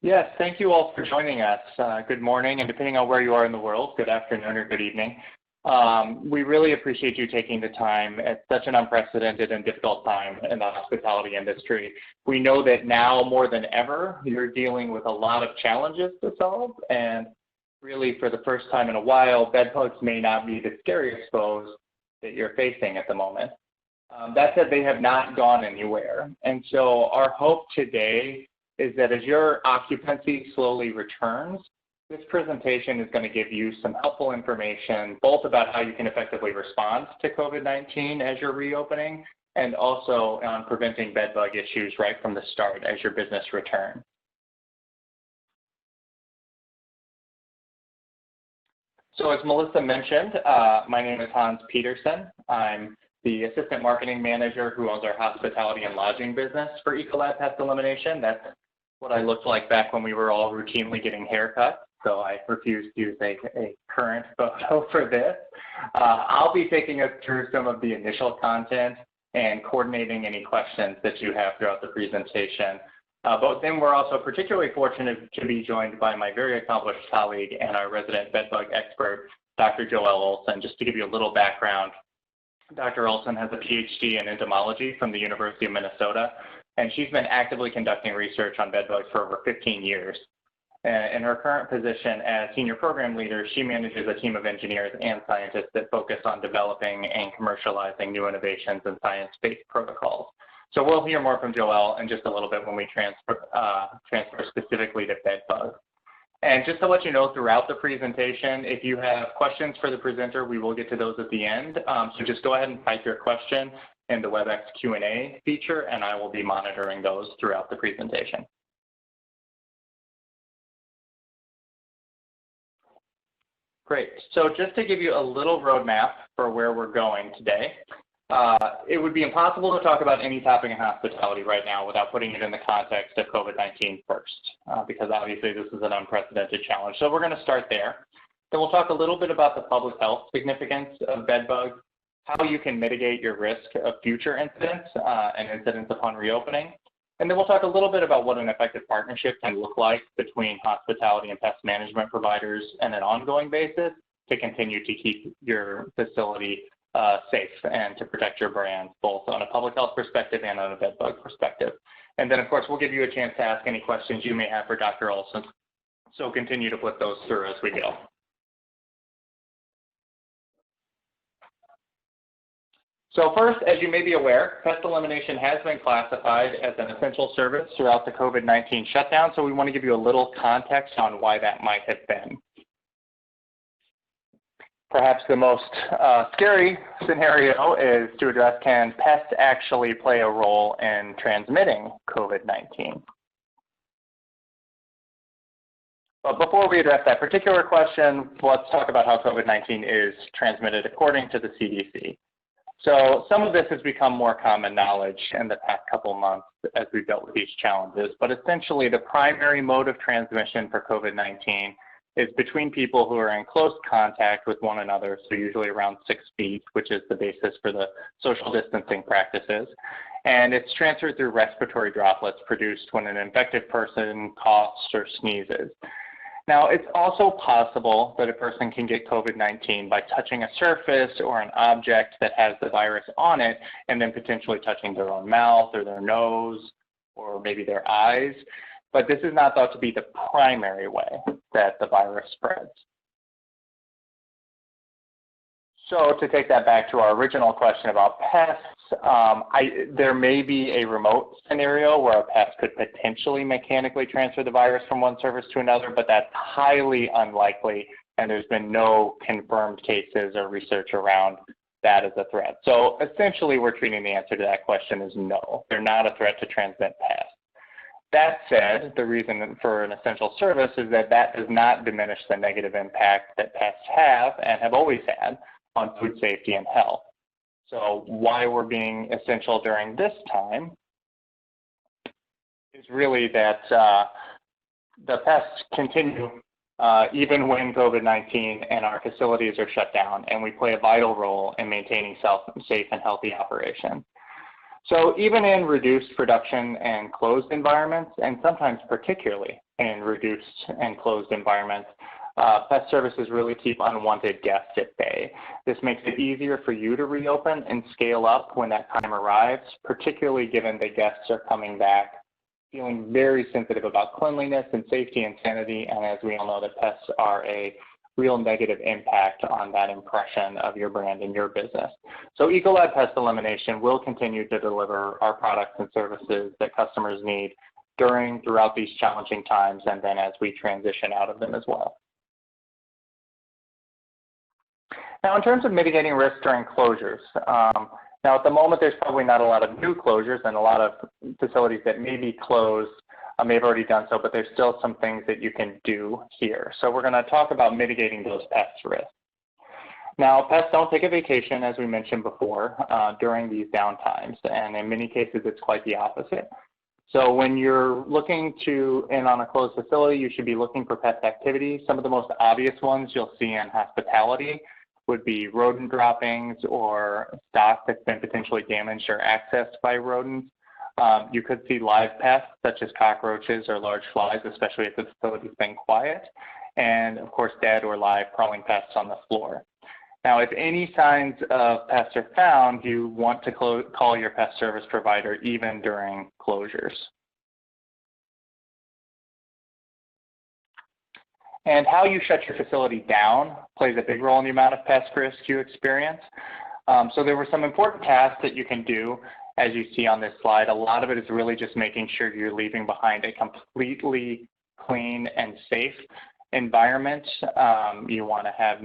Yes, thank you all for joining us. Good morning, and depending on where you are in the world, good afternoon or good evening. We really appreciate you taking the time at such an unprecedented and difficult time in the hospitality industry. We know that now more than ever, you're dealing with a lot of challenges to solve, and really for the first time in a while, bed bugs may not be the scary exposed that you're facing at the moment. That said, they have not gone anywhere. And so our hope today is that as your occupancy slowly returns, this presentation is going to give you some helpful information, both about how you can effectively respond to COVID-19 as you're reopening, and also on preventing bed bug issues right from the start as your business returns. So as Melissa mentioned, my name is Hans Peterson. I'm the Assistant Marketing Manager who owns our hospitality and lodging business for Ecolab Pest Elimination. That's what I looked like back when we were all routinely getting haircuts. So I refuse to use a current photo for this. I'll be taking us through some of the initial content and coordinating any questions that you have throughout the presentation. But then we're also particularly fortunate to be joined by my very accomplished colleague and our resident bedbug expert, Dr. Joelle Olson. Just to give you a little background, Dr. Olson has a PhD in entomology from the University of Minnesota, and she's been actively conducting research on bedbugs for over 15 years. In her current position as senior program leader, she manages a team of engineers and scientists that focus on developing and commercializing new innovations and science-based protocols. So we'll hear more from Joelle in just a little bit when we transfer specifically to bedbugs. And just to let you know, throughout the presentation, if you have questions for the presenter, we will get to those at the end. So just go ahead and type your question in the WebEx Q&A feature, and I will be monitoring those throughout the presentation. Great. So just to give you a little roadmap for where we're going today, it would be impossible to talk about any topic in hospitality right now without putting it in the context of COVID-19 first, because obviously this is an unprecedented challenge. So we're going to start there. Then we'll talk a little bit about the public health significance of bed bugs, how you can mitigate your risk of future incidents and incidents upon reopening. And then we'll talk a little bit about what an effective partnership can look like between hospitality and pest management providers on an ongoing basis to continue to keep your facility safe and to protect your brand, both on a public health perspective and on a bed bug perspective. And then, of course, we'll give you a chance to ask any questions you may have for Dr. Olson. So continue to put those through as we go. So first, as you may be aware, pest elimination has been classified as an essential service throughout the COVID-19 shutdown, so we want to give you a little context on why that might have been. Perhaps the most scary scenario is to address, can pests actually play a role in transmitting COVID-19? But before we address that particular question, let's talk about how COVID-19 is transmitted according to the CDC. So some of this has become more common knowledge in the past couple months as we've dealt with these challenges, but essentially the primary mode of transmission for COVID-19 is between people who are in close contact with one another, so usually around 6 feet, which is the basis for the social distancing practices. And it's transferred through respiratory droplets produced when an infected person coughs or sneezes. Now, it's also possible that a person can get COVID-19 by touching a surface or an object that has the virus on it, and then potentially touching their own mouth or their nose or maybe their eyes. But this is not thought to be the primary way that the virus spreads. So to take that back to our original question about pests, there may be a remote scenario where a pest could potentially mechanically transfer the virus from one surface to another, but that's highly unlikely, and there's been no confirmed cases or research around that as a threat. So essentially, we're treating the answer to that question as no. They're not a threat to transmit pests. That said, the reason for an essential service is that that does not diminish the negative impact that pests have and have always had on food safety and health. So why we're being essential during this time is really that the pests continue even when COVID-19 and our facilities are shut down, and we play a vital role in maintaining safe and healthy operation. So even in reduced production and closed environments, and sometimes particularly in reduced and closed environments, pest services really keep unwanted guests at bay. This makes it easier for you to reopen and scale up when that time arrives, particularly given that guests are coming back feeling very sensitive about cleanliness and safety and sanity, and as we all know, that pests are a real negative impact on that impression of your brand and your business. So Ecolab Pest Elimination will continue to deliver our products and services that customers need throughout these challenging times, and then as we transition out of them as well. Now, in terms of mitigating risk during closures, now at the moment there's probably not a lot of new closures, and a lot of facilities that may be closed may have already done so, but there's still some things that you can do here. So we're going to talk about mitigating those pest risks. Now, pests don't take a vacation, as we mentioned before, during these downtimes, and in many cases it's quite the opposite. So when you're looking to in on a closed facility, you should be looking for pest activity. Some of the most obvious ones you'll see in hospitality would be rodent droppings or stock that's been potentially damaged or accessed by rodents. You could see live pests such as cockroaches or large flies, especially if the facility's been quiet, and of course dead or live crawling pests on the floor. Now, if any signs of pests are found, you want to call your pest service provider even during closures. And how you shut your facility down plays a big role in the amount of pest risk you experience. So there were some important tasks that you can do, as you see on this slide. A lot of it is really just making sure you're leaving behind a completely clean and safe environment. You want to have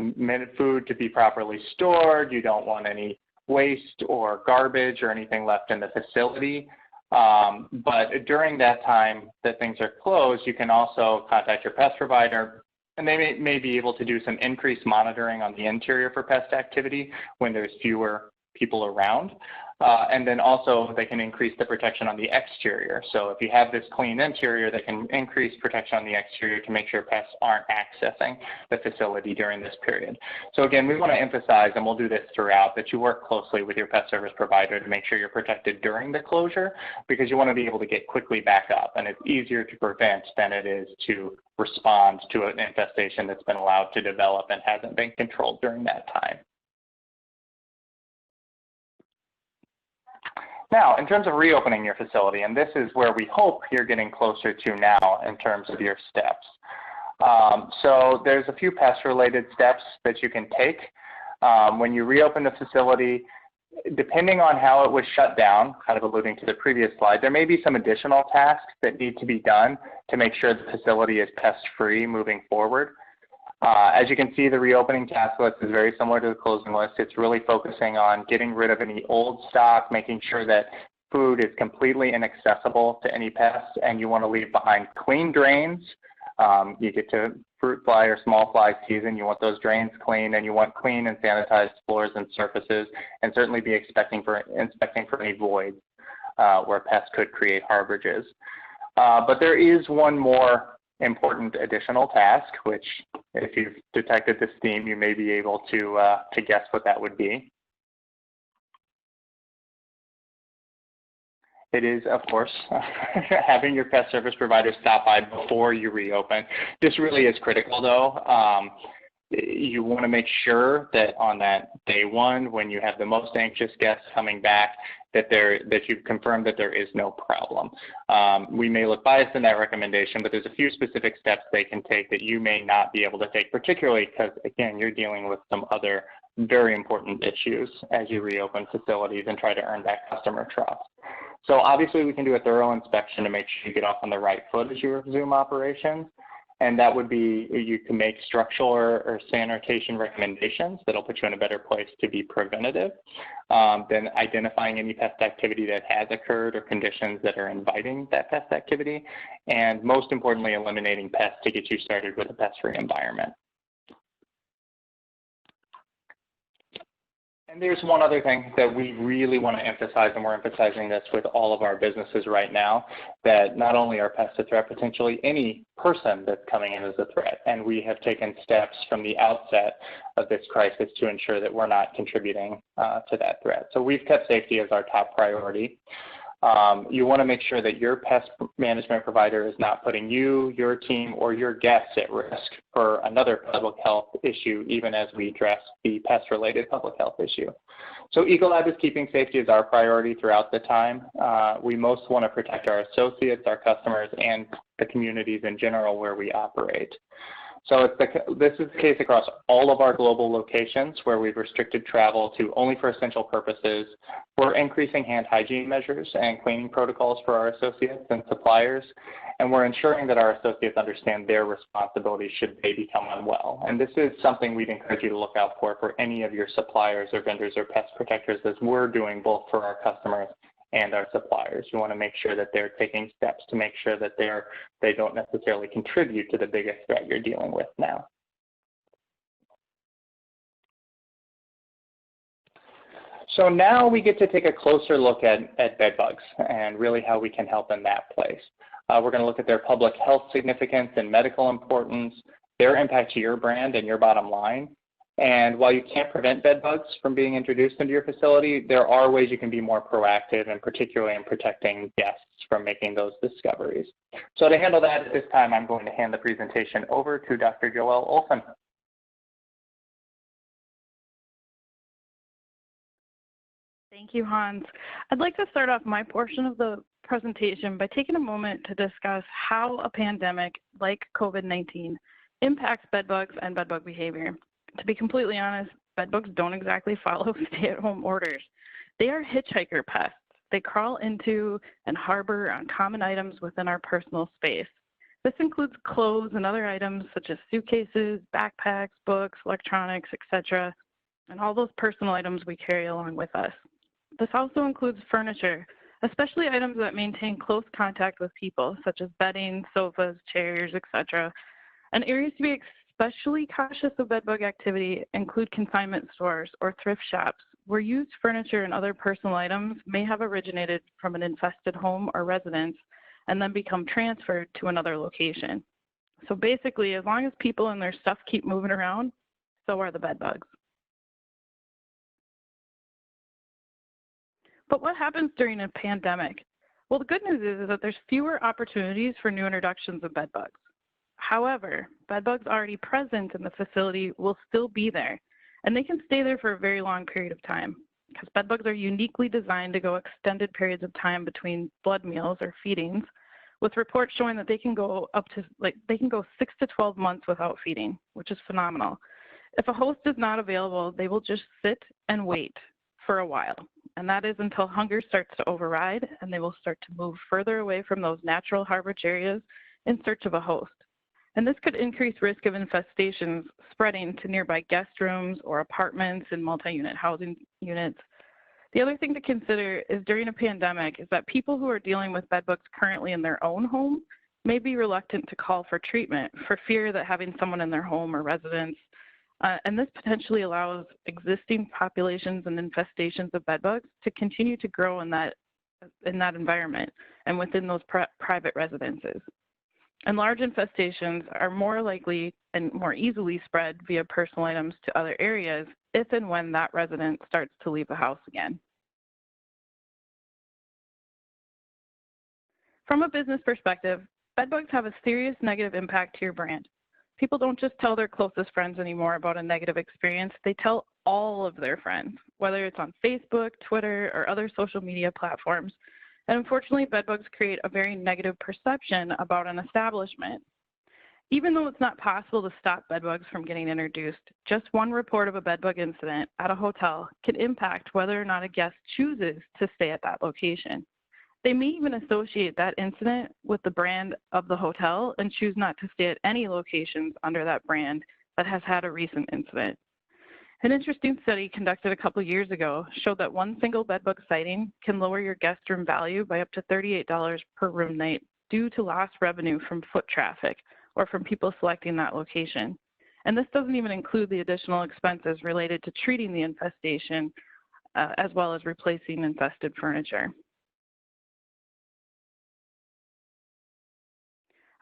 food to be properly stored. You don't want any waste or garbage or anything left in the facility. But during that time that things are closed, you can also contact your pest provider, and they may be able to do some increased monitoring on the interior for pest activity when there's fewer people around. And then also they can increase the protection on the exterior. So if you have this clean interior, they can increase protection on the exterior to make sure pests aren't accessing the facility during this period. So again, we want to emphasize, and we'll do this throughout, that you work closely with your pest service provider to make sure you're protected during the closure, because you want to be able to get quickly back up. And it's easier to prevent than it is to respond to an infestation that's been allowed to develop and hasn't been controlled during that time. Now, in terms of reopening your facility, and this is where we hope you're getting closer to now in terms of your steps. So there's a few pest-related steps that you can take. When you reopen the facility, depending on how it was shut down, kind of alluding to the previous slide, there may be some additional tasks that need to be done to make sure the facility is pest-free moving forward. As you can see, the reopening task list is very similar to the closing list. It's really focusing on getting rid of any old stock, making sure that food is completely inaccessible to any pests, and you want to leave behind clean drains. You get to fruit fly or small fly season, you want those drains clean, and you want clean and sanitized floors and surfaces, and certainly be inspecting for any voids where pests could create harborages. But there is one more important additional task, which if you've detected this theme, you may be able to guess what that would be. It is, of course, having your pest service provider stop by before you reopen. This really is critical, though. You want to make sure that on that day one, when you have the most anxious guests coming back, that you've confirmed that there is no problem. We may look biased in that recommendation, but there's a few specific steps they can take that you may not be able to take, particularly because, again, you're dealing with some other very important issues as you reopen facilities and try to earn that customer trust. So obviously we can do a thorough inspection to make sure you get off on the right foot as you resume operations. And that would be, you can make structural or sanitation recommendations that'll put you in a better place to be preventative. Then identifying any pest activity that has occurred or conditions that are inviting that pest activity. And most importantly, eliminating pests to get you started with a pest-free environment. And there's one other thing that we really want to emphasize, and we're emphasizing this with all of our businesses right now, that not only are pests a threat, potentially any person that's coming in is a threat. And we have taken steps from the outset of this crisis to ensure that we're not contributing to that threat. So we've kept safety as our top priority. You want to make sure that your pest management provider is not putting you, your team, or your guests at risk for another public health issue, even as we address the pest-related public health issue. So Ecolab is keeping safety as our priority throughout the time. We most want to protect our associates, our customers, and the communities in general where we operate. So this is the case across all of our global locations where we've restricted travel to only for essential purposes. We're increasing hand hygiene measures and cleaning protocols for our associates and suppliers, and we're ensuring that our associates understand their responsibilities should they become unwell. And this is something we'd encourage you to look out for any of your suppliers or vendors or pest protectors, as we're doing both for our customers and our suppliers. You want to make sure that they're taking steps to make sure that they don't necessarily contribute to the biggest threat you're dealing with now. So now we get to take a closer look at bed bugs and really how we can help in that place. We're going to look at their public health significance and medical importance, their impact to your brand and your bottom line. And while you can't prevent bed bugs from being introduced into your facility, there are ways you can be more proactive, and particularly in protecting guests from making those discoveries. So to handle that at this time, I'm going to hand the presentation over to Dr. Joelle Olson. Thank you, Hans. I'd like to start off my portion of the presentation by taking a moment to discuss how a pandemic like COVID-19 impacts bed bugs and bed bug behavior. To be completely honest, bed bugs don't exactly follow stay-at-home orders. They are hitchhiker pests. They crawl into and harbor on common items within our personal space. This includes clothes and other items such as suitcases, backpacks, books, electronics, etc., and all those personal items we carry along with us. This also includes furniture, especially items that maintain close contact with people, such as bedding, sofas, chairs, etc. And areas to be especially cautious of bed bug activity include consignment stores or thrift shops, where used furniture and other personal items may have originated from an infested home or residence and then become transferred to another location. So basically, as long as people and their stuff keep moving around, so are the bed bugs. But what happens during a pandemic? Well, the good news is that there's fewer opportunities for new introductions of bed bugs. However, bed bugs already present in the facility will still be there, and they can stay there for a very long period of time because bed bugs are uniquely designed to go extended periods of time between blood meals or feedings, with reports showing that they can go up to 6 to 12 months without feeding, which is phenomenal. If a host is not available, they will just sit and wait for a while, and that is until hunger starts to override and they will start to move further away from those natural harborage areas in search of a host. And this could increase risk of infestations spreading to nearby guest rooms or apartments and multi-unit housing units. The other thing to consider is during a pandemic is that people who are dealing with bed bugs currently in their own home may be reluctant to call for treatment for fear that having someone in their home or residence, and this potentially allows existing populations and infestations of bed bugs to continue to grow in that environment and within those private residences. And large infestations are more likely and more easily spread via personal items to other areas if and when that resident starts to leave the house again. From a business perspective, bed bugs have a serious negative impact to your brand. People don't just tell their closest friends anymore about a negative experience, they tell all of their friends, whether it's on Facebook, Twitter, or other social media platforms. And unfortunately, bed bugs create a very negative perception about an establishment. Even though it's not possible to stop bed bugs from getting introduced, just one report of a bed bug incident at a hotel can impact whether or not a guest chooses to stay at that location. They may even associate that incident with the brand of the hotel and choose not to stay at any locations under that brand that has had a recent incident. An interesting study conducted a couple years ago showed that one single bed bug sighting can lower your guest room value by up to $38 per room night due to lost revenue from foot traffic or from people selecting that location. And this doesn't even include the additional expenses related to treating the infestation as well as replacing infested furniture.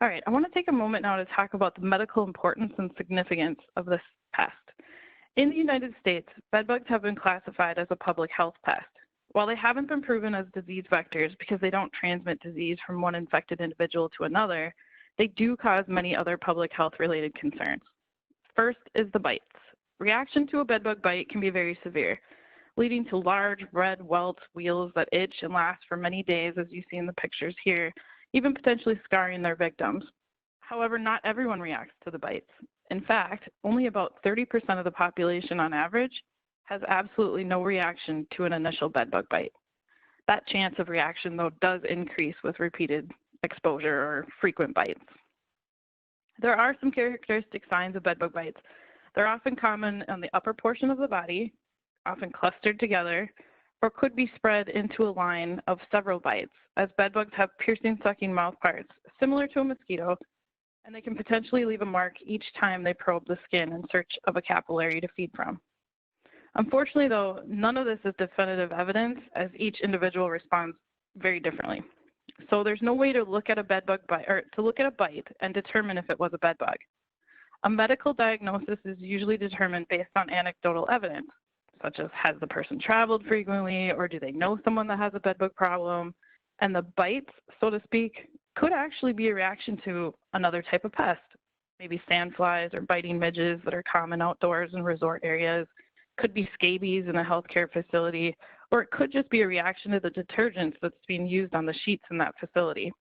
All right, I want to take a moment now to talk about the medical importance and significance of this pest. In the United States, bed bugs have been classified as a public health pest, While they haven't been proven as disease vectors because they don't transmit disease from one infected individual to another, they do cause many other public health-related concerns. First is the bites. Reaction to a bedbug bite can be very severe, leading to large red welts, wheals that itch and last for many days, as you see in the pictures here, even potentially scarring their victims. However, not everyone reacts to the bites. In fact, only about 30% of the population on average has absolutely no reaction to an initial bedbug bite. That chance of reaction, though, does increase with repeated exposure or frequent bites. There are some characteristic signs of bedbug bites. They're often common on the upper portion of the body, often clustered together, or could be spread into a line of several bites, as bedbugs have piercing, sucking mouth parts, similar to a mosquito, and they can potentially leave a mark each time they probe the skin in search of a capillary to feed from. Unfortunately, though, none of this is definitive evidence, as each individual responds very differently. So there's no way to look at a bedbug bite or to look at a bite and determine if it was a bedbug. A medical diagnosis is usually determined based on anecdotal evidence, such as has the person traveled frequently, or do they know someone that has a bedbug problem? And the bites, so to speak, could actually be a reaction to another type of pest, maybe sandflies or biting midges that are common outdoors in resort areas, could be scabies in a healthcare facility, or it could just be a reaction to the detergents that's being used on the sheets in that facility.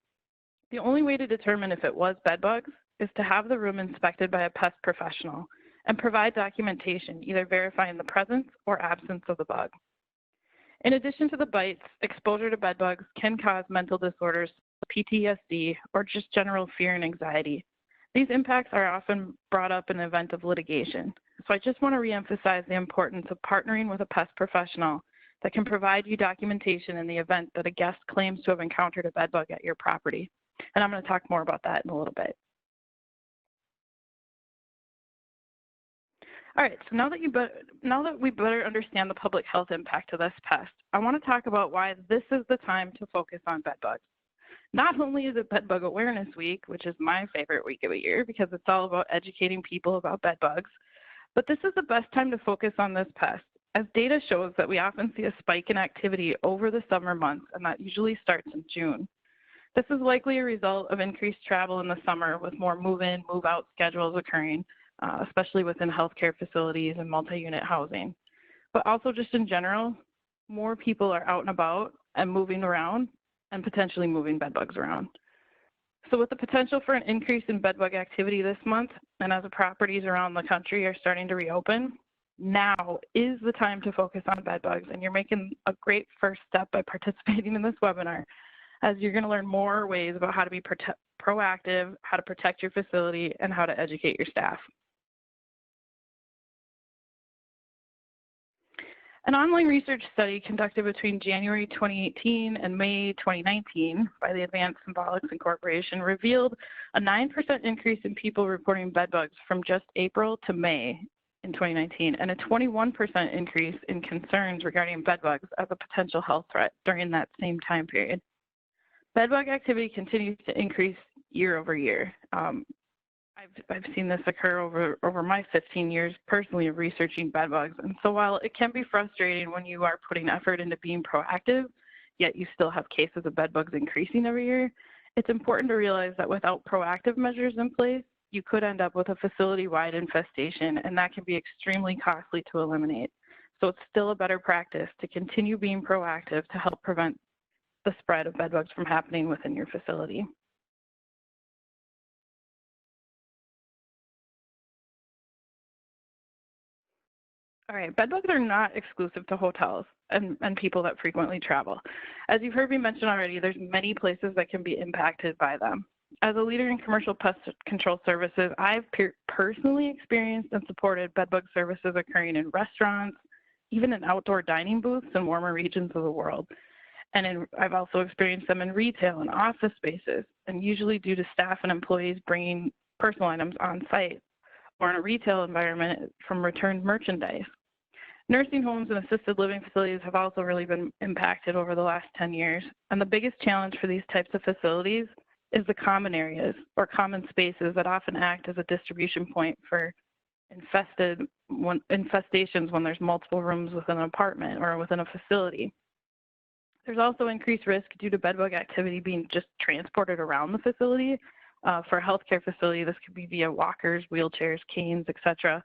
The only way to determine if it was bedbugs is to have the room inspected by a pest professional and provide documentation, either verifying the presence or absence of the bug. In addition to the bites, exposure to bedbugs can cause mental disorders, PTSD, or just general fear and anxiety. These impacts are often brought up in the event of litigation. So I just want to reemphasize the importance of partnering with a pest professional that can provide you documentation in the event that a guest claims to have encountered a bedbug at your property. And I'm going to talk more about that in a little bit. All right, so now that we better understand the public health impact of this pest, I want to talk about why this is the time to focus on bedbugs. Not only is it Bedbug Awareness Week, which is my favorite week of the year because it's all about educating people about bedbugs, but this is the best time to focus on this pest, as data shows that we often see a spike in activity over the summer months, and that usually starts in June. This is likely a result of increased travel in the summer with more move-in, move-out schedules occurring, especially within healthcare facilities and multi-unit housing. But also just in general, more people are out and about and moving around and potentially moving bedbugs around. So with the potential for an increase in bedbug activity this month, and as the properties around the country are starting to reopen, now is the time to focus on bedbugs, and you're making a great first step by participating in this webinar, as you're going to learn more ways about how to be proactive, how to protect your facility, and how to educate your staff. An online research study conducted between January 2018 and May 2019 by the Advanced Symbolics Incorporation revealed a 9% increase in people reporting bedbugs from just April to May in 2019, and a 21% increase in concerns regarding bedbugs as a potential health threat during that same time period. Bedbug activity continues to increase year over year. I've seen this occur over my 15 years personally of researching bedbugs. And so while it can be frustrating when you are putting effort into being proactive, yet you still have cases of bedbugs increasing every year, it's important to realize that without proactive measures in place, you could end up with a facility-wide infestation, and that can be extremely costly to eliminate. So it's still a better practice to continue being proactive to help prevent the spread of bedbugs from happening within your facility. All right, bedbugs are not exclusive to hotels and people that frequently travel. As you've heard me mention already, there's many places that can be impacted by them. As a leader in commercial pest control services, I've personally experienced and supported bedbug services occurring in restaurants, even in outdoor dining booths in warmer regions of the world. And I've also experienced them in retail and office spaces, and usually due to staff and employees bringing personal items on site, or in a retail environment from returned merchandise. Nursing homes and assisted living facilities have also really been impacted over the last 10 years. And the biggest challenge for these types of facilities is the common areas or common spaces that often act as a distribution point for infestations when there's multiple rooms within an apartment or within a facility. There's also increased risk due to bedbug activity being just transported around the facility. For a healthcare facility, this could be via walkers, wheelchairs, canes, etc.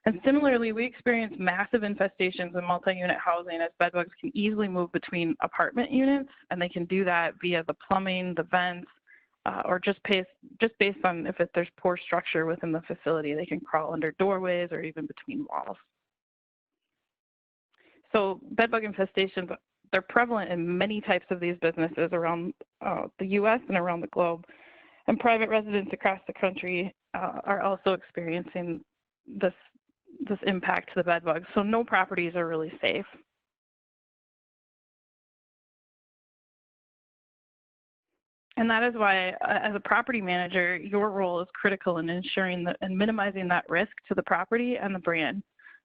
And similarly, we experience massive infestations in multi-unit housing as bedbugs can easily move between apartment units, and they can do that via the plumbing, the vents, or just based on if there's poor structure within the facility. They can crawl under doorways or even between walls. So bedbug infestations, they're prevalent in many types of these businesses around the U.S. and around the globe. And private residents across the country are also experiencing this impact to the bedbugs. So no properties are really safe. And that is why, as a property manager, your role is critical in ensuring that and minimizing that risk to the property and the brand.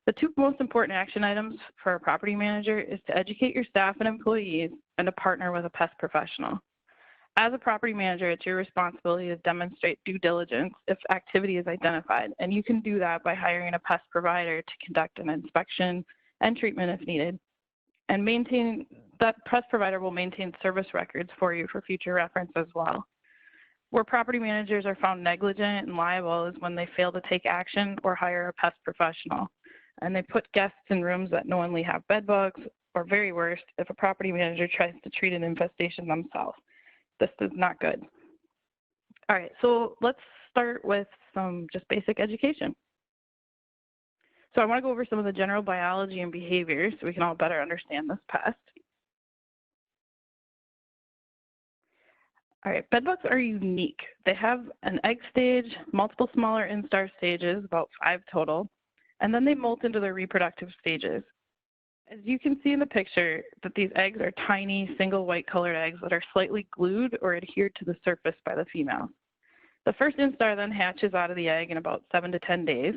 The two most important action items for a property manager is to educate your staff and employees and to partner with a pest professional. As a property manager, it's your responsibility to demonstrate due diligence if activity is identified, and you can do that by hiring a pest provider to conduct an inspection and treatment if needed. And that pest provider will maintain service records for you for future reference as well. Where property managers are found negligent and liable is when they fail to take action or hire a pest professional. And they put guests in rooms that knowingly have bed bugs, or very worst, if a property manager tries to treat an infestation themselves. This is not good. All right, so let's start with some just basic education. So I want to go over some of the general biology and behaviors so we can all better understand this pest. All right, bedbugs are unique. They have an egg stage, multiple smaller instar stages, about 5 total, and then they molt into their reproductive stages. As you can see in the picture, that these eggs are tiny, single white colored eggs that are slightly glued or adhered to the surface by the female. The first instar then hatches out of the egg in about 7 to 10 days,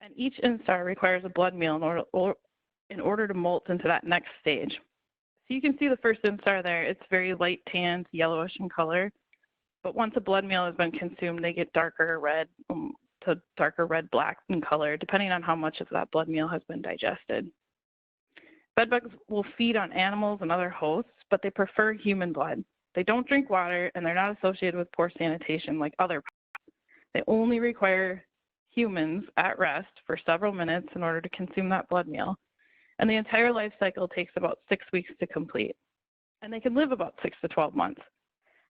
and each instar requires a blood meal in order to molt into that next stage. So you can see the first instar there, it's very light tan, yellowish in color, but once a blood meal has been consumed, they get darker red to darker red-black in color, depending on how much of that blood meal has been digested. Bedbugs will feed on animals and other hosts, but they prefer human blood. They don't drink water, and they're not associated with poor sanitation like other pests. They only require humans at rest for several minutes in order to consume that blood meal. And the entire life cycle takes about 6 weeks to complete. And they can live about 6 to 12 months.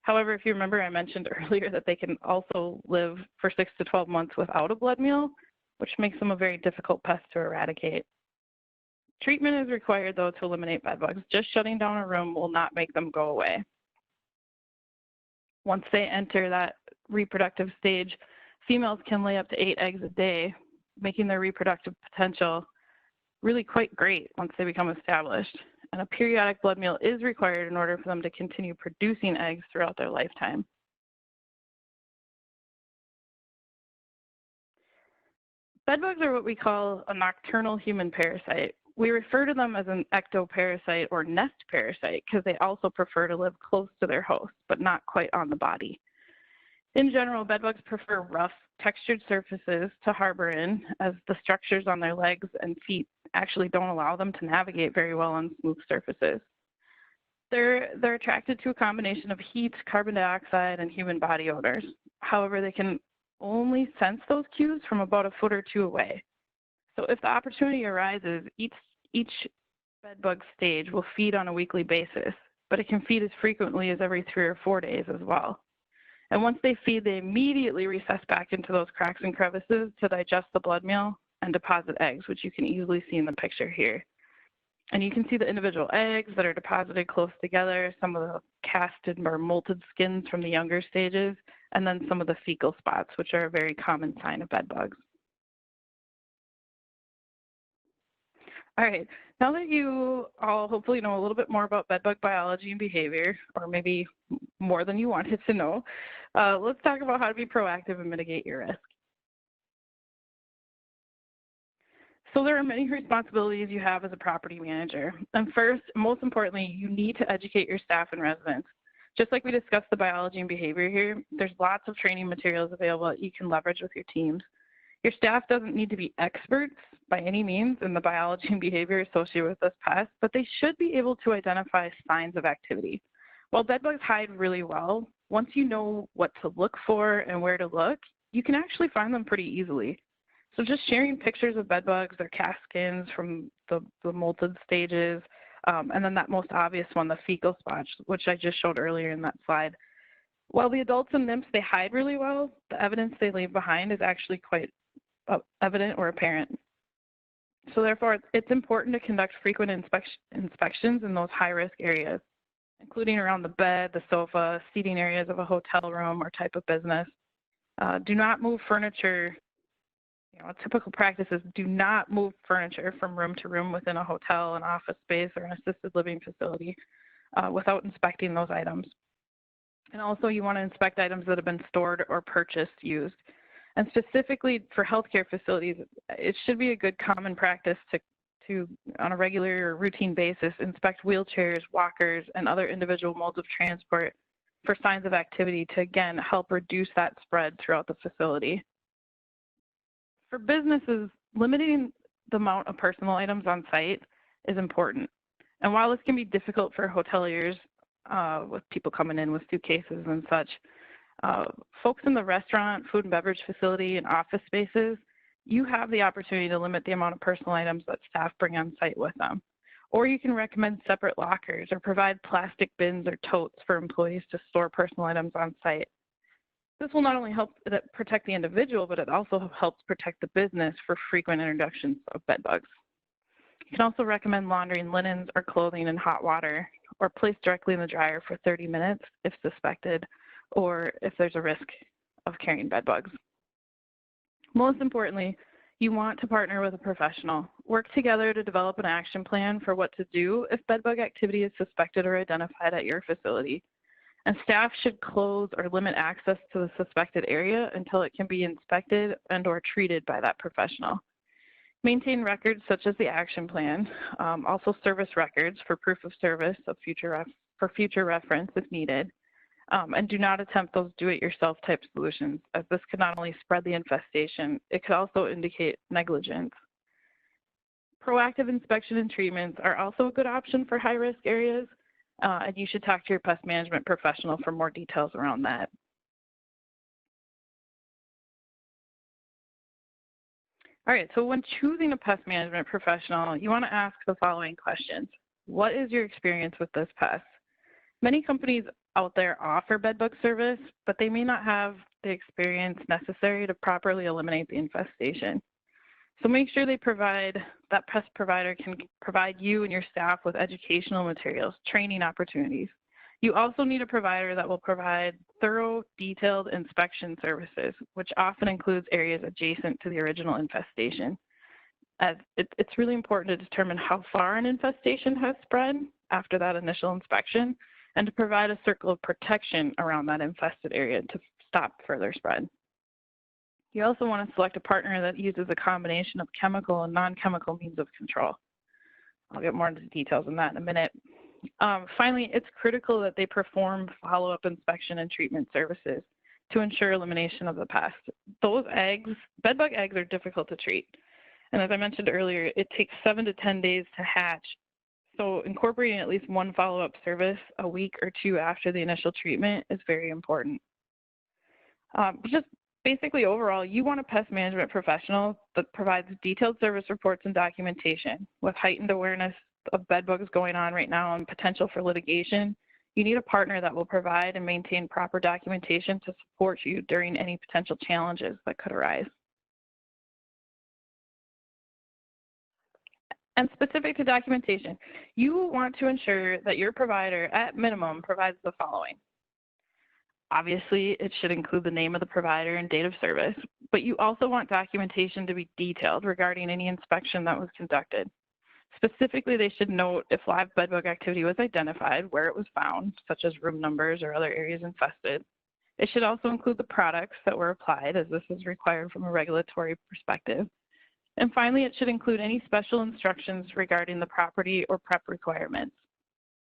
However, if you remember, I mentioned earlier that they can also live for 6 to 12 months without a blood meal, which makes them a very difficult pest to eradicate. Treatment is required, though, to eliminate bedbugs. Just shutting down a room will not make them go away. Once they enter that reproductive stage, females can lay up to 8 eggs a day, making their reproductive potential really quite great once they become established. And a periodic blood meal is required in order for them to continue producing eggs throughout their lifetime. Bedbugs are what we call a nocturnal human parasite. We refer to them as an ectoparasite or nest parasite because they also prefer to live close to their host, but not quite on the body. In general, bedbugs prefer rough, textured surfaces to harbor in, as the structures on their legs and feet actually don't allow them to navigate very well on smooth surfaces. They're attracted to a combination of heat, carbon dioxide, and human body odors. However, they can only sense those cues from about 1 foot or 2 away. So if the opportunity arises, each bedbug stage will feed on a weekly basis, but it can feed as frequently as every 3 or 4 days as well. And once they feed, they immediately recess back into those cracks and crevices to digest the blood meal and deposit eggs, which you can easily see in the picture here. And you can see the individual eggs that are deposited close together, some of the casted or molted skins from the younger stages, and then some of the fecal spots, which are a very common sign of bedbugs. All right, now that you all hopefully know a little bit more about bedbug biology and behavior, or maybe more than you wanted to know, let's talk about how to be proactive and mitigate your risk. So there are many responsibilities you have as a property manager. And first, most importantly, you need to educate your staff and residents. Just like we discussed the biology and behavior here, there's lots of training materials available that you can leverage with your teams. Your staff doesn't need to be experts by any means in the biology and behavior associated with this pest, but they should be able to identify signs of activity. While bedbugs hide really well, once you know what to look for and where to look, you can actually find them pretty easily. So just sharing pictures of bedbugs, their caskins from the molted stages, and then that most obvious one, the fecal spot, which I just showed earlier in that slide. While the adults and nymphs, they hide really well, the evidence they leave behind is actually quite evident or apparent. So therefore, it's important to conduct frequent inspections in those high-risk areas, including around the bed, the sofa, seating areas of a hotel room or type of business. Do not move furniture. A typical practice is do not move furniture from room to room within a hotel, an office space, or an assisted living facility without inspecting those items. And also you want to inspect items that have been stored or purchased, used. And specifically for healthcare facilities, it should be a good common practice to on a regular or routine basis, inspect wheelchairs, walkers, and other individual modes of transport for signs of activity to, again, help reduce that spread throughout the facility. For businesses, limiting the amount of personal items on site is important. And while this can be difficult for hoteliers, with people coming in with suitcases and such, folks in the restaurant, food and beverage facility, and office spaces, you have the opportunity to limit the amount of personal items that staff bring on site with them. Or you can recommend separate lockers or provide plastic bins or totes for employees to store personal items on site. This will not only help protect the individual, but it also helps protect the business for frequent introductions of bed bugs. You can also recommend laundering linens or clothing in hot water or place directly in the dryer for 30 minutes if suspected or if there's a risk of carrying bed bugs. Most importantly, you want to partner with a professional. Work together to develop an action plan for what to do if bed bug activity is suspected or identified at your facility. And staff should close or limit access to the suspected area until it can be inspected and or treated by that professional. Maintain records such as the action plan, also service records for proof of service of for future reference if needed, and do not attempt those do-it-yourself type solutions, as this could not only spread the infestation, it could also indicate negligence. Proactive inspection and treatments are also a good option for high-risk areas, and you should talk to your pest management professional for more details around that. All right, so when choosing a pest management professional, you want to ask the following questions. What is your experience with this pest? Many companies out there offer bedbug service, but they may not have the experience necessary to properly eliminate the infestation. So make sure that pest provider can provide you and your staff with educational materials, training opportunities. You also need a provider that will provide thorough, detailed inspection services, which often includes areas adjacent to the original infestation. As it's really important to determine how far an infestation has spread after that initial inspection, and to provide a circle of protection around that infested area to stop further spread. You also want to select a partner that uses a combination of chemical and non-chemical means of control. I'll get more into details on that in a minute. Finally, it's critical that they perform follow-up inspection and treatment services to ensure elimination of the pest. Those eggs, bedbug eggs, are difficult to treat. And as I mentioned earlier, it takes 7 to 10 days to hatch. So incorporating at least one follow-up service a week or two after the initial treatment is very important. Just basically overall, you want a pest management professional that provides detailed service reports and documentation. With heightened awareness of bed bugs going on right now and potential for litigation, you need a partner that will provide and maintain proper documentation to support you during any potential challenges that could arise. And specific to documentation, you want to ensure that your provider, at minimum, provides the following. Obviously, it should include the name of the provider and date of service, but you also want documentation to be detailed regarding any inspection that was conducted. Specifically, they should note if live bedbug activity was identified, where it was found, such as room numbers or other areas infested. It should also include the products that were applied, as this is required from a regulatory perspective. And finally, it should include any special instructions regarding the property or prep requirements.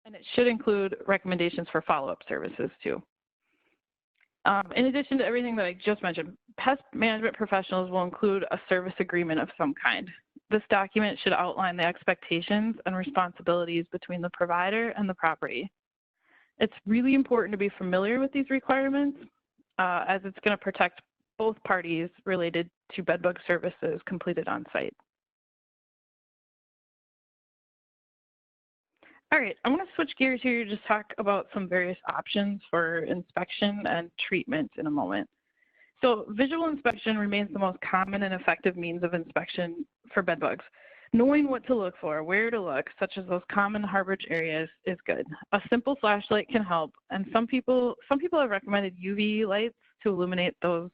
And it should include recommendations for follow-up services too. In addition to everything that I just mentioned, pest management professionals will include a service agreement of some kind. This document should outline the expectations and responsibilities between the provider and the property. It's really important to be familiar with these requirements as it's going to protect both parties related to bedbug services completed on site. All right, I want to switch gears here to just talk about some various options for inspection and treatment in a moment. So visual inspection remains the most common and effective means of inspection for bedbugs. Knowing what to look for, where to look, such as those common harborage areas, is good. A simple flashlight can help, and some people have recommended UV lights to illuminate those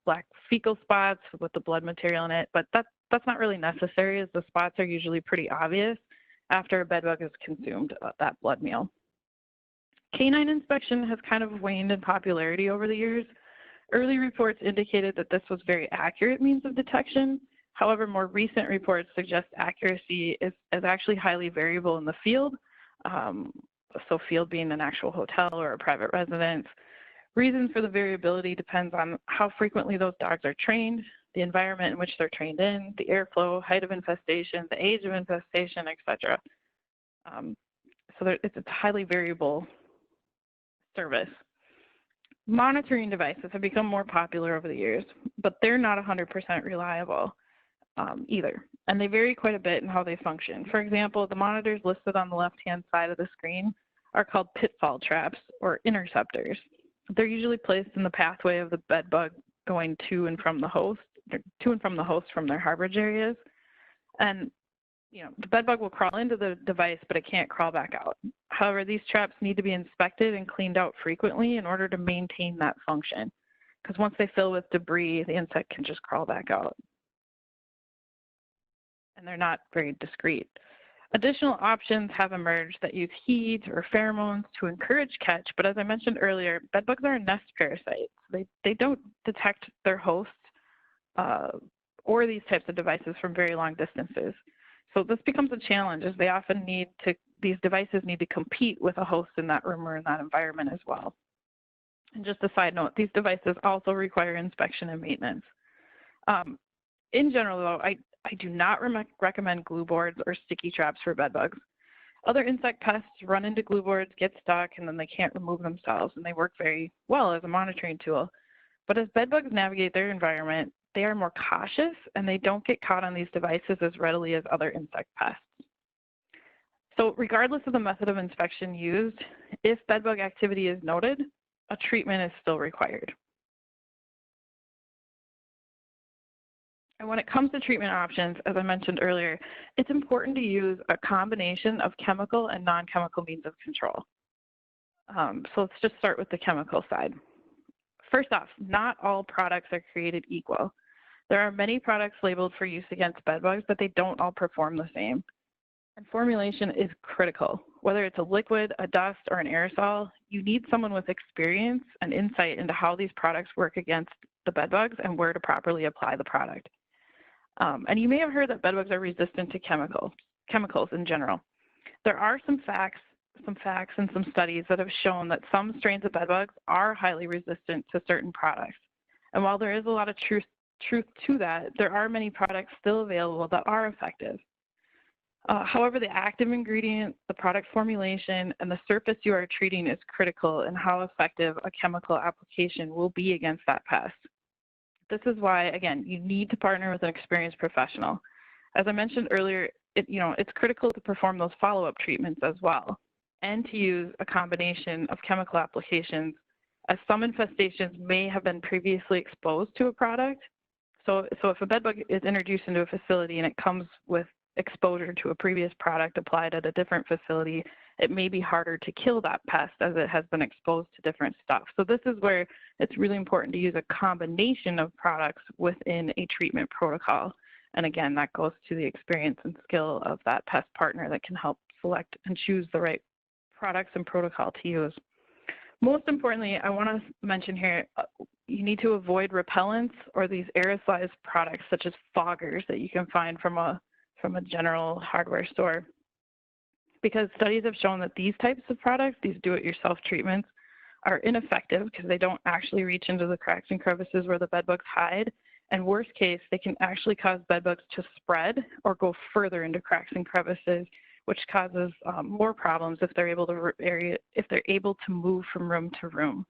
black fecal spots with the blood material in it, but that's not really necessary, as the spots are usually pretty obvious after a bedbug has consumed that blood meal. Canine inspection has kind of waned in popularity over the years. Early reports indicated that this was a very accurate means of detection. However, more recent reports suggest accuracy is actually highly variable in the field. So field being an actual hotel or a private residence. Reasons for the variability depends on how frequently those dogs are trained, the environment in which they're trained in, the airflow, height of infestation, the age of infestation, etc. So it's a highly variable service. Monitoring devices have become more popular over the years, but they're not 100% reliable either, and they vary quite a bit in how they function. For example, the monitors listed on the left-hand side of the screen are called pitfall traps or interceptors. They're usually placed in the pathway of the bedbug going to and from the host from their harborage areas. And the bedbug will crawl into the device, but it can't crawl back out. However, these traps need to be inspected and cleaned out frequently in order to maintain that function, because once they fill with debris, the insect can just crawl back out. And they're not very discreet. Additional options have emerged that use heat or pheromones to encourage catch, but as I mentioned earlier, bedbugs are a nest parasite. They don't detect their host or these types of devices from very long distances. So this becomes a challenge, as they often these devices need to compete with a host in that room or in that environment as well. And just a side note, these devices also require inspection and maintenance. In general, though, I do not recommend glue boards or sticky traps for bedbugs. Other insect pests run into glue boards, get stuck, and then they can't remove themselves, and they work very well as a monitoring tool. But as bedbugs navigate their environment, they are more cautious, and they don't get caught on these devices as readily as other insect pests. So regardless of the method of inspection used, if bedbug activity is noted, a treatment is still required. And when it comes to treatment options, as I mentioned earlier, it's important to use a combination of chemical and non-chemical means of control. So let's just start with the chemical side. First off, not all products are created equal. There are many products labeled for use against bedbugs, but they don't all perform the same. And formulation is critical. Whether it's a liquid, a dust, or an aerosol, you need someone with experience and insight into how these products work against the bedbugs and where to properly apply the product. And you may have heard that bedbugs are resistant to chemicals in general. There are some facts and some studies that have shown that some strains of bedbugs are highly resistant to certain products. And while there is a lot of truth to that, there are many products still available that are effective. However, the active ingredient, the product formulation, and the surface you are treating is critical in how effective a chemical application will be against that pest. This is why, again, you need to partner with an experienced professional. As I mentioned earlier, it's critical to perform those follow-up treatments as well, and to use a combination of chemical applications, as some infestations may have been previously exposed to a product. So if a bedbug is introduced into a facility and it comes with exposure to a previous product applied at a different facility, it may be harder to kill that pest as it has been exposed to different stuff. So this is where it's really important to use a combination of products within a treatment protocol. And again, that goes to the experience and skill of that pest partner that can help select and choose the right products and protocol to use. Most importantly, I want to mention here, you need to avoid repellents or these aerosolized products such as foggers that you can find from a general hardware store, because studies have shown that these types of products, these do-it-yourself treatments, are ineffective because they don't actually reach into the cracks and crevices where the bedbugs hide. And worst case, they can actually cause bedbugs to spread or go further into cracks and crevices, which causes more problems if they're able to move from room to room.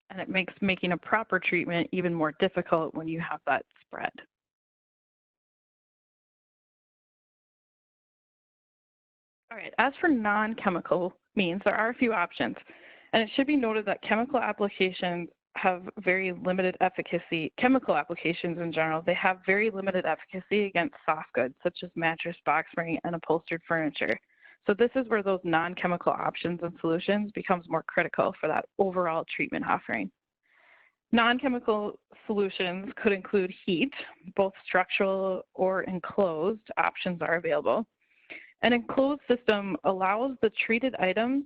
And it makes making a proper treatment even more difficult when you have that spread. All right, as for non-chemical means, there are a few options. And it should be noted that chemical applications have very limited efficacy. Chemical applications in general, they have very limited efficacy against soft goods, such as mattress, box spring, and upholstered furniture. So this is where those non-chemical options and solutions becomes more critical for that overall treatment offering. Non-chemical solutions could include heat, both structural or enclosed options are available. An enclosed system allows the treated items,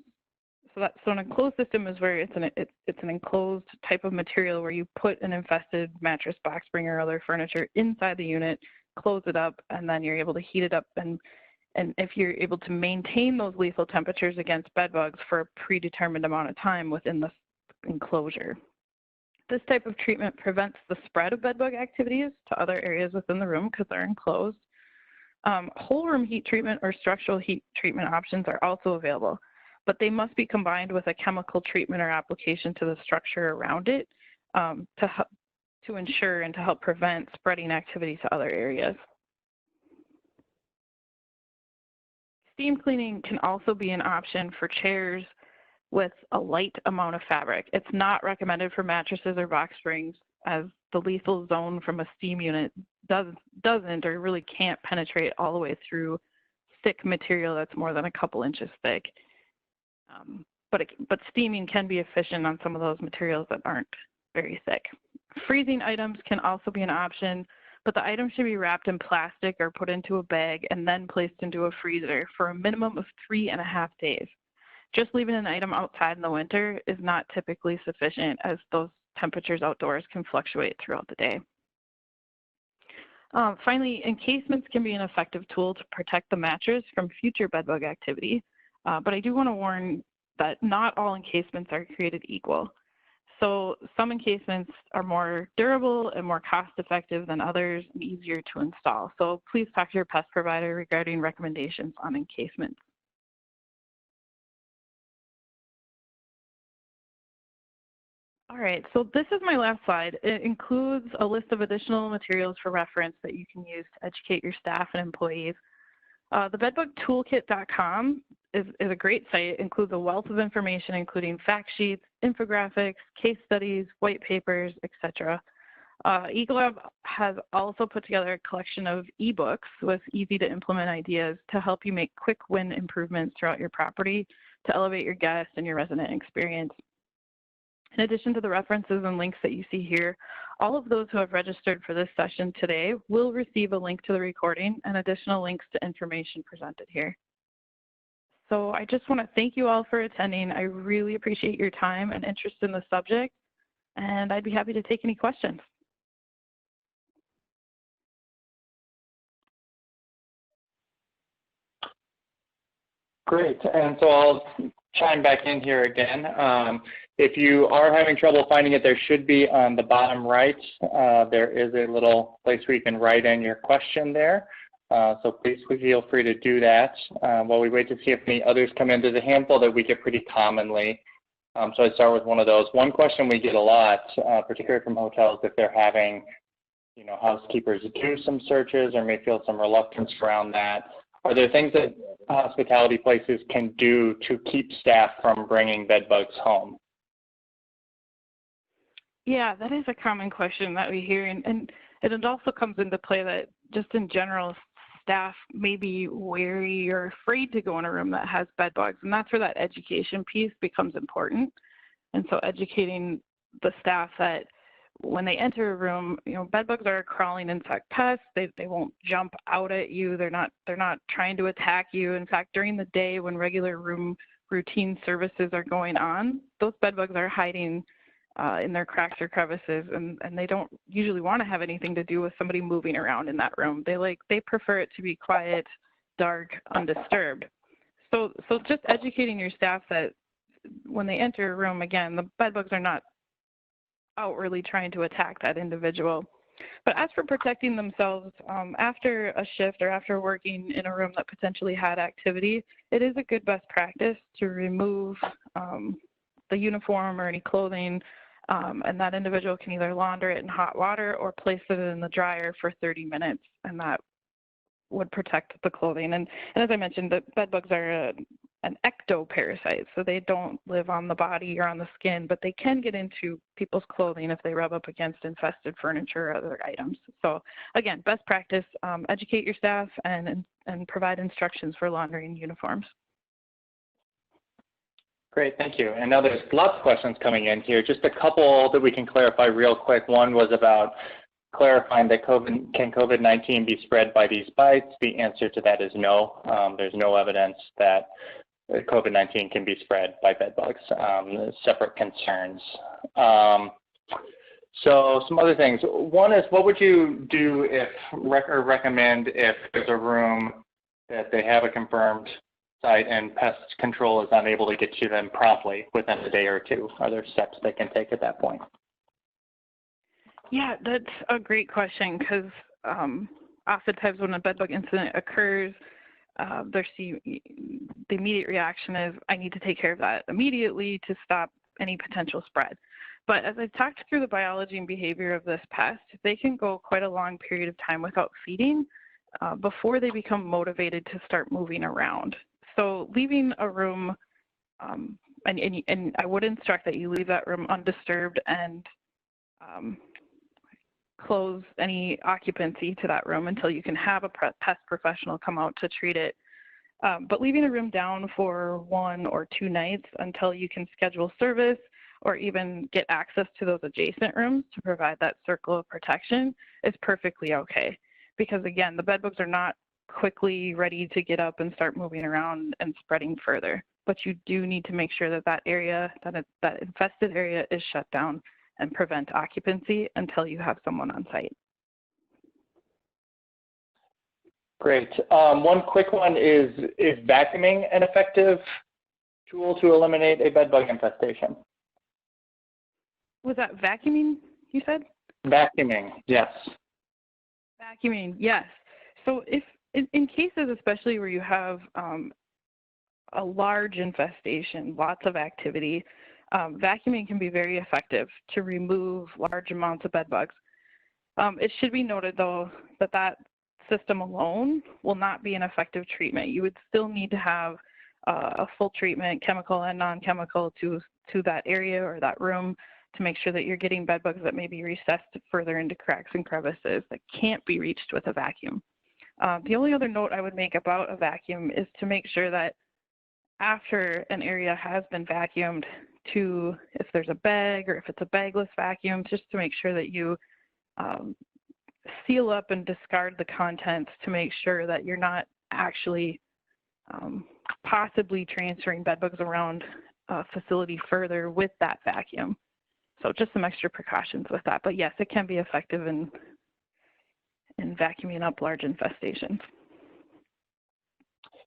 so an enclosed system is where it's an enclosed type of material where you put an infested mattress, box spring, or other furniture inside the unit, close it up, and then you're able to heat it up. And if you're able to maintain those lethal temperatures against bed bugs for a predetermined amount of time within the enclosure. This type of treatment prevents the spread of bedbug activities to other areas within the room because they're enclosed. Whole room heat treatment or structural heat treatment options are also available, but they must be combined with a chemical treatment or application to the structure around it to ensure and to help prevent spreading activity to other areas. Steam cleaning can also be an option for chairs with a light amount of fabric. It's not recommended for mattresses or box springs, as the lethal zone from a steam unit doesn't or really can't penetrate all the way through thick material that's more than a couple inches thick. But steaming can be efficient on some of those materials that aren't very thick. Freezing items can also be an option, but the item should be wrapped in plastic or put into a bag and then placed into a freezer for a minimum of 3.5 days. Just leaving an item outside in the winter is not typically sufficient, as those temperatures outdoors can fluctuate throughout the day. Finally, encasements can be an effective tool to protect the mattress from future bedbug activity, but I do want to warn that not all encasements are created equal. So some encasements are more durable and more cost-effective than others and easier to install. So please talk to your pest provider regarding recommendations on encasements. All right, so this is my last slide. It includes a list of additional materials for reference that you can use to educate your staff and employees. The bedbugtoolkit.com is a great site. It includes a wealth of information, including fact sheets, infographics, case studies, white papers, etc. Ecolab has also put together a collection of ebooks with easy to implement ideas to help you make quick win improvements throughout your property to elevate your guest and your resident experience. In addition to the references and links that you see here, all of those who have registered for this session today will receive a link to the recording and additional links to information presented here. So I just want to thank you all for attending. I really appreciate your time and interest in the subject, and I'd be happy to take any questions. Great, and so I'll chime back in here again. If you are having trouble finding it, there should be on the bottom right, there is a little place where you can write in your question there. So please feel free to do that while we wait to see if any others come in. There's a handful that we get pretty commonly. So I'd start with one of those. One question we get a lot, particularly from hotels, if they're having, housekeepers do some searches or may feel some reluctance around that. Are there things that hospitality places can do to keep staff from bringing bed bugs home? Yeah, that is a common question that we hear, and it also comes into play that just in general, staff may be wary or afraid to go in a room that has bed bugs, and that's where that education piece becomes important. And so educating the staff that when they enter a room, bed bugs are crawling insect pests. They won't jump out at you. They're not trying to attack you. In fact, during the day when regular room routine services are going on, those bed bugs are hiding in their cracks or crevices, and they don't usually want to have anything to do with somebody moving around in that room. They prefer it to be quiet, dark, undisturbed. So just educating your staff that when they enter a room, again, the bed bugs are not outwardly trying to attack that individual. But as for protecting themselves, after a shift or after working in a room that potentially had activity, it is a good best practice to remove the uniform or any clothing, and that individual can either launder it in hot water or place it in the dryer for 30 minutes, and that would protect the clothing. And as I mentioned, the bed bugs are an ectoparasite, so they don't live on the body or on the skin, but they can get into people's clothing if they rub up against infested furniture or other items. So again, best practice, educate your staff and provide instructions for laundering uniforms. Great, thank you. And now there's lots of questions coming in here. Just a couple that we can clarify real quick. One was about clarifying that can COVID-19 be spread by these bites? The answer to that is no. There's no evidence that COVID-19 can be spread by bed bugs. Separate concerns. So some other things. One is, what would you do if or recommend if there's a room that they have a confirmed site and pest control is unable to get to them promptly within a day or two? Are there steps they can take at that point? Yeah, that's a great question, because oftentimes when a bedbug incident occurs, the immediate reaction is, I need to take care of that immediately to stop any potential spread. But as I've talked through the biology and behavior of this pest, they can go quite a long period of time without feeding before they become motivated to start moving around. So leaving a room, and I would instruct that you leave that room undisturbed and close any occupancy to that room until you can have a pest professional come out to treat it. But leaving a room down for 1 or 2 nights until you can schedule service or even get access to those adjacent rooms to provide that circle of protection is perfectly okay. Because again, the bedbugs are not quickly ready to get up and start moving around and spreading further. But you do need to make sure that that area, that infested area, is shut down and prevent occupancy until you have someone on site. Great. One quick one is vacuuming an effective tool to eliminate a bedbug infestation? Was that vacuuming, you said? Vacuuming, yes. Vacuuming, yes. So if in cases especially where you have a large infestation, lots of activity, vacuuming can be very effective to remove large amounts of bed bugs. It should be noted, though, that system alone will not be an effective treatment. You would still need to have a full treatment, chemical and non-chemical, to that area or that room to make sure that you're getting bed bugs that may be recessed further into cracks and crevices that can't be reached with a vacuum. The only other note I would make about a vacuum is to make sure that after an area has been vacuumed, if there's a bag or if it's a bagless vacuum, just to make sure that you seal up and discard the contents to make sure that you're not actually possibly transferring bed bugs around a facility further with that vacuum. So just some extra precautions with that. But yes, it can be effective in vacuuming up large infestations.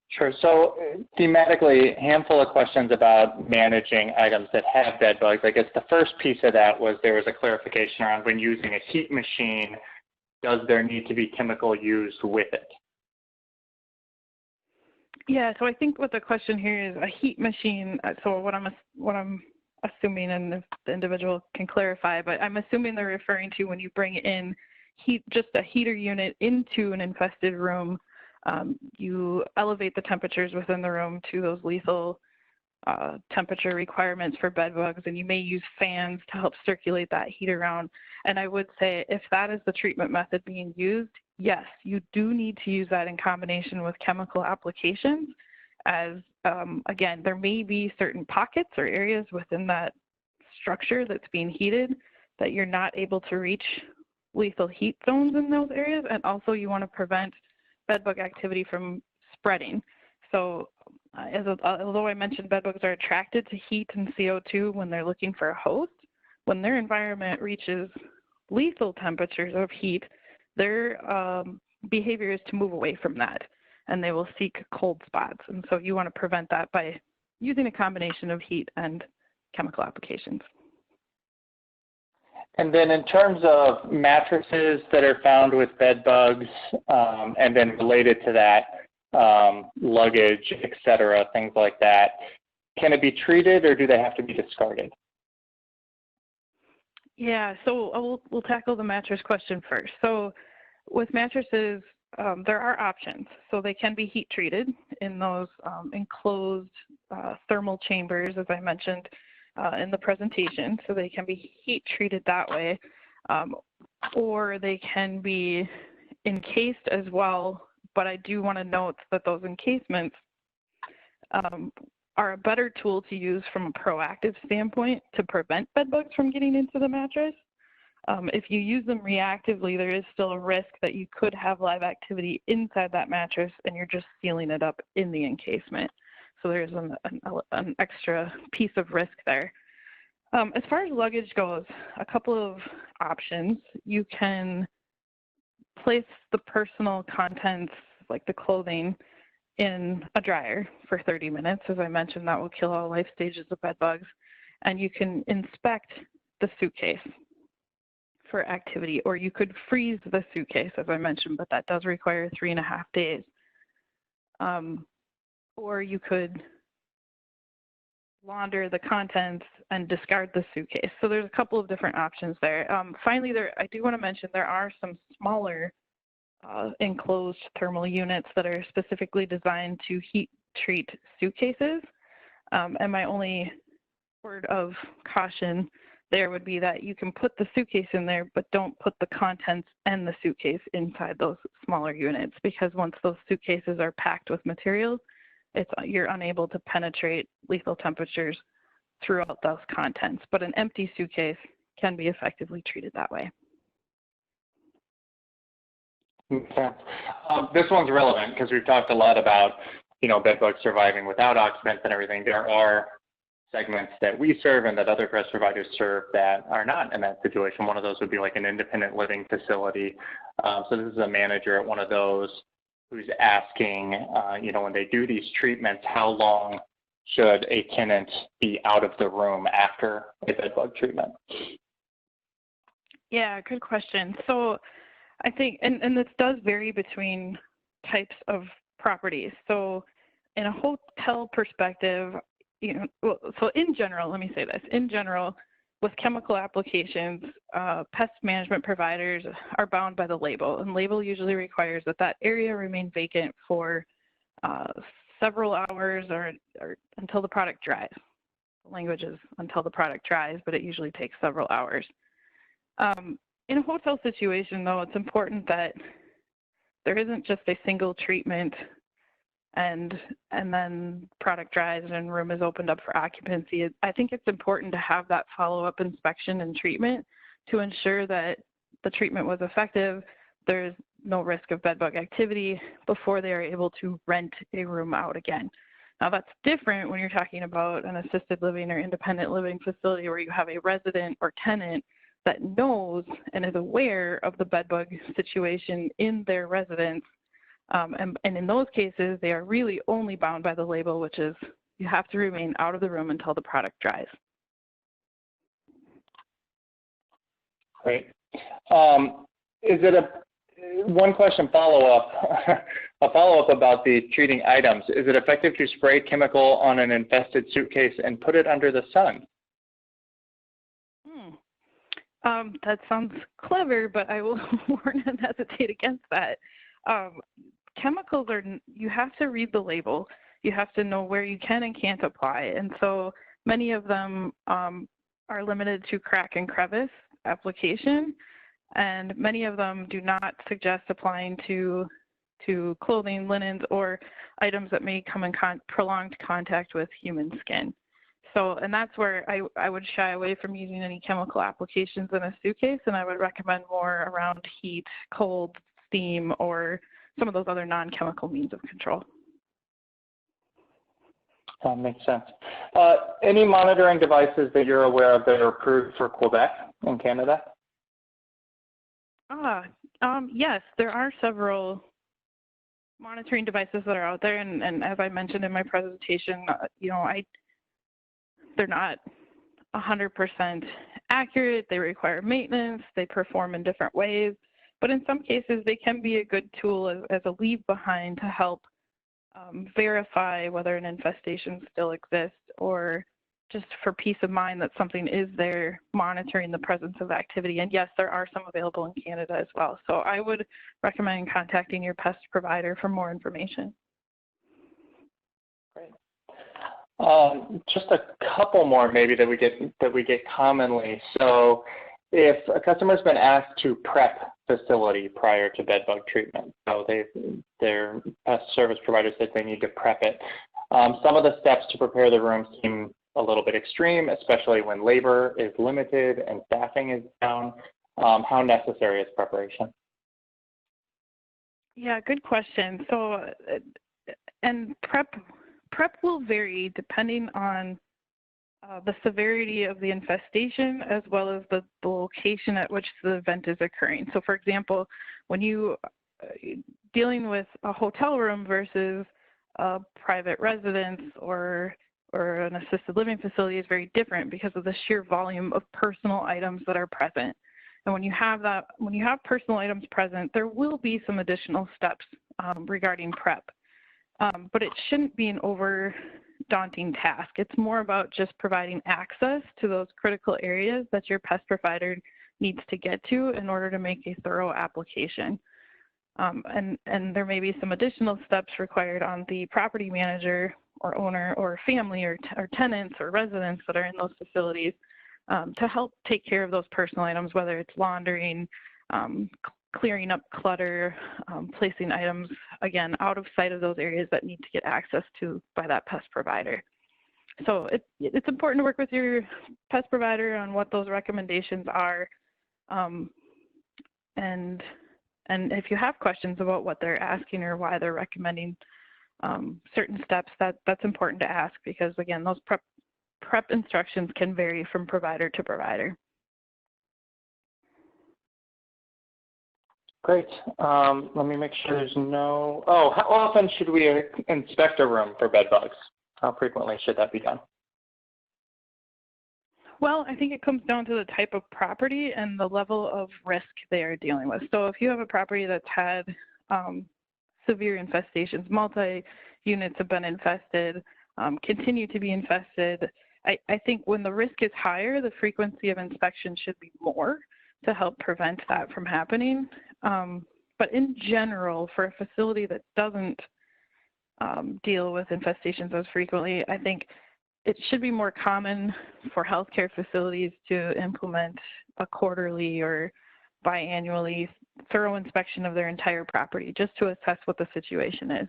Sure. So thematically, a handful of questions about managing items that have bed bugs. I guess the first piece of that was there was a clarification around when using a heat machine, does there need to be chemical used with it? Yeah, so I think what the question here is a heat machine. So what I'm assuming, and if the individual can clarify, but I'm assuming they're referring to when you bring in just a heater unit into an infested room, you elevate the temperatures within the room to those lethal temperature requirements for bed bugs, and you may use fans to help circulate that heat around. And I would say if that is the treatment method being used, yes, you do need to use that in combination with chemical applications, as again, there may be certain pockets or areas within that structure that's being heated that you're not able to reach lethal heat zones in those areas, and also you want to prevent bedbug activity from spreading. So although I mentioned bedbugs are attracted to heat and CO2 when they're looking for a host, when their environment reaches lethal temperatures of heat, their behavior is to move away from that, and they will seek cold spots. And so you want to prevent that by using a combination of heat and chemical applications. And then in terms of mattresses that are found with bed bugs, and then related to that, luggage, et cetera, things like that, can it be treated or do they have to be discarded? Yeah, so we'll tackle the mattress question first. So with mattresses, there are options. So they can be heat treated in those enclosed thermal chambers, as I mentioned in the presentation. So they can be heat treated that way, or they can be encased as well. But I do want to note that those encasements are a better tool to use from a proactive standpoint to prevent bed bugs from getting into the mattress. If you use them reactively, there is still a risk that you could have live activity inside that mattress and you're just sealing it up in the encasement. So there's an extra piece of risk there. As far as luggage goes, a couple of options. You can place the personal contents, like the clothing, in a dryer for 30 minutes. As I mentioned, that will kill all life stages of bed bugs. And you can inspect the suitcase for activity, or you could freeze the suitcase, as I mentioned, but that does require 3.5 days. Or you could launder the contents and discard the suitcase. So there's a couple of different options there. Finally, I do want to mention there are some smaller enclosed thermal units that are specifically designed to heat treat suitcases. And my only word of caution there would be that you can put the suitcase in there, but don't put the contents and the suitcase inside those smaller units, because once those suitcases are packed with materials, you're unable to penetrate lethal temperatures throughout those contents. But an empty suitcase can be effectively treated that way. Okay. This one's relevant because we've talked a lot about, bed bugs surviving without occupants and everything. There are segments that we serve and that other pest providers serve that are not in that situation. One of those would be like an independent living facility. So this is a manager at one of those who's asking, when they do these treatments, how long should a tenant be out of the room after a bed bug treatment? Yeah, good question. So I think, and this does vary between types of properties. So in a hotel perspective, so in general, let me say this. In general, with chemical applications, pest management providers are bound by the label, and label usually requires that area remain vacant for several hours or until the product dries. The language is until the product dries, but it usually takes several hours. In a hotel situation, though, it's important that there isn't just a single treatment and then product dries and room is opened up for occupancy. I think it's important to have that follow-up inspection and treatment to ensure that the treatment was effective, there's no risk of bedbug activity before they are able to rent a room out again. Now that's different when you're talking about an assisted living or independent living facility where you have a resident or tenant that knows and is aware of the bedbug situation in their residence. And in those cases, they are really only bound by the label, which is you have to remain out of the room until the product dries. Great. One question follow-up, a follow-up about the treating items. Is it effective to spray chemical on an infested suitcase and put it under the sun? That sounds clever, but I will warn and hesitate against that. Chemicals you have to read the label. You have to know where you can and can't apply. And so many of them are limited to crack and crevice application. And many of them do not suggest applying to clothing, linens, or items that may come in prolonged contact with human skin. So, and that's where I would shy away from using any chemical applications in a suitcase, and I would recommend more around heat, cold, steam, or some of those other non-chemical means of control. That makes sense. Any monitoring devices that you're aware of that are approved for Quebec in Canada? Yes, there are several monitoring devices that are out there, and as I mentioned in my presentation, they're not 100% accurate. They require maintenance. They perform in different ways. But in some cases, they can be a good tool as a leave behind to help verify whether an infestation still exists, or just for peace of mind that something is there monitoring the presence of activity. And yes, there are some available in Canada as well. So I would recommend contacting your pest provider for more information. Great. Just a couple more maybe that we get commonly. So if a customer's been asked to prep facility prior to bed bug treatment, so their pest service provider said they need to prep it. Some of the steps to prepare the room seem a little bit extreme, especially when labor is limited and staffing is down. How necessary is preparation? Yeah, good question. So, and prep will vary depending on the severity of the infestation as well as the location at which the event is occurring. So, for example, when you dealing with a hotel room versus a private residence or an assisted living facility is very different because of the sheer volume of personal items that are present. And when you have personal items present, there will be some additional steps regarding prep. But it shouldn't be an daunting task. It's more about just providing access to those critical areas that your pest provider needs to get to in order to make a thorough application. And there may be some additional steps required on the property manager or owner or family or tenants or residents that are in those facilities to help take care of those personal items, whether it's laundering, clearing up clutter, placing items, again, out of sight of those areas that need to get access to by that pest provider. So it's important to work with your pest provider on what those recommendations are. And if you have questions about what they're asking or why they're recommending certain steps, that's important to ask, because again, those prep instructions can vary from provider to provider. Great. Let me make sure there's no, how often should we inspect a room for bed bugs? How frequently should that be done? Well, I think it comes down to the type of property and the level of risk they are dealing with. So if you have a property that's had severe infestations, multi-units have been infested, continue to be infested, I think when the risk is higher, the frequency of inspection should be more to help prevent that from happening. But in general, for a facility that doesn't deal with infestations as frequently, I think it should be more common for healthcare facilities to implement a quarterly or biannually thorough inspection of their entire property just to assess what the situation is.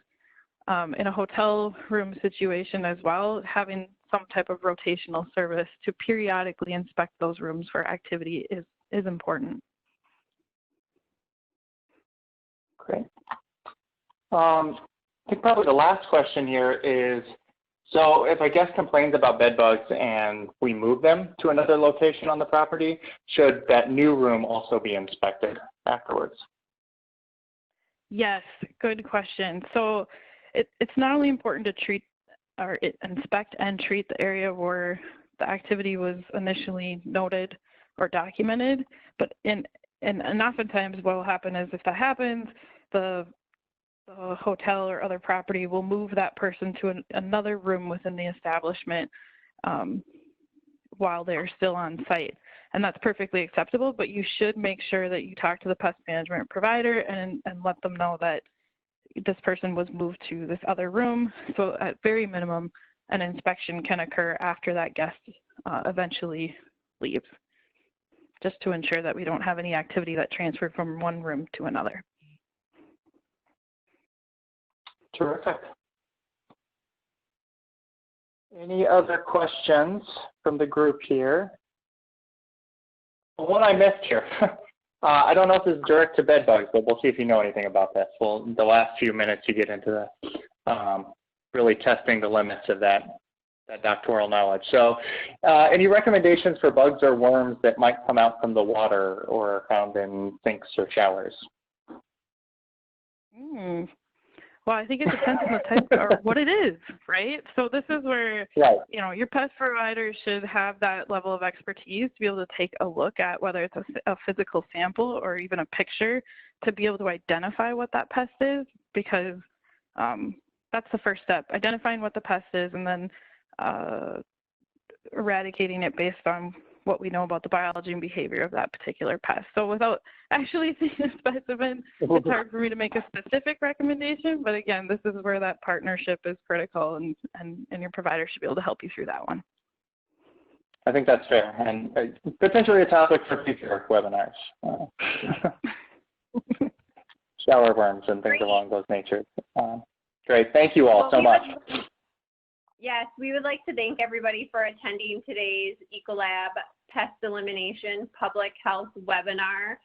In a hotel room situation as well, having some type of rotational service to periodically inspect those rooms for activity is important. Great. I think probably the last question here is, so if a guest complains about bed bugs and we move them to another location on the property, should that new room also be inspected afterwards? Yes, good question. So it's not only important to inspect and treat the area where the activity was initially noted or documented, but and oftentimes what will happen is if that happens, the hotel or other property will move that person to another room within the establishment while they're still on site. And that's perfectly acceptable, but you should make sure that you talk to the pest management provider and let them know that this person was moved to this other room. So at very minimum, an inspection can occur after that guest eventually leaves, just to ensure that we don't have any activity that transferred from one room to another. Terrific. Any other questions from the group here? Well, one I missed here. I don't know if this is direct to bed bugs, but we'll see if you know anything about this. Well, the last few minutes you get into the really testing the limits of that doctoral knowledge. So any recommendations for bugs or worms that might come out from the water or are found in sinks or showers? Well, I think it depends on the type or what it is, right? So this is where, you know, your pest provider should have that level of expertise to be able to take a look at whether it's a physical sample or even a picture to be able to identify what that pest is, because that's the first step, identifying what the pest is and then eradicating it based on what we know about the biology and behavior of that particular pest. So without actually seeing a specimen, it's hard for me to make a specific recommendation, but again, this is where that partnership is critical, and your provider should be able to help you through that one. I think that's fair, and potentially a topic for future webinars. Shower worms and things along those natures. Great, thank you all so much. Yes, we would like to thank everybody for attending today's Ecolab Pest Elimination Public Health webinar.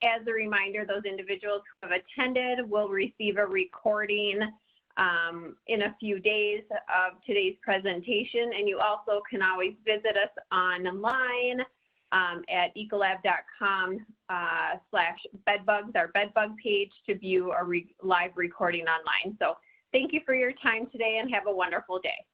As a reminder, those individuals who have attended will receive a recording in a few days of today's presentation, and you also can always visit us online at ecolab.com/bedbugs, our bedbug page, to view a live recording online. So thank you for your time today and have a wonderful day.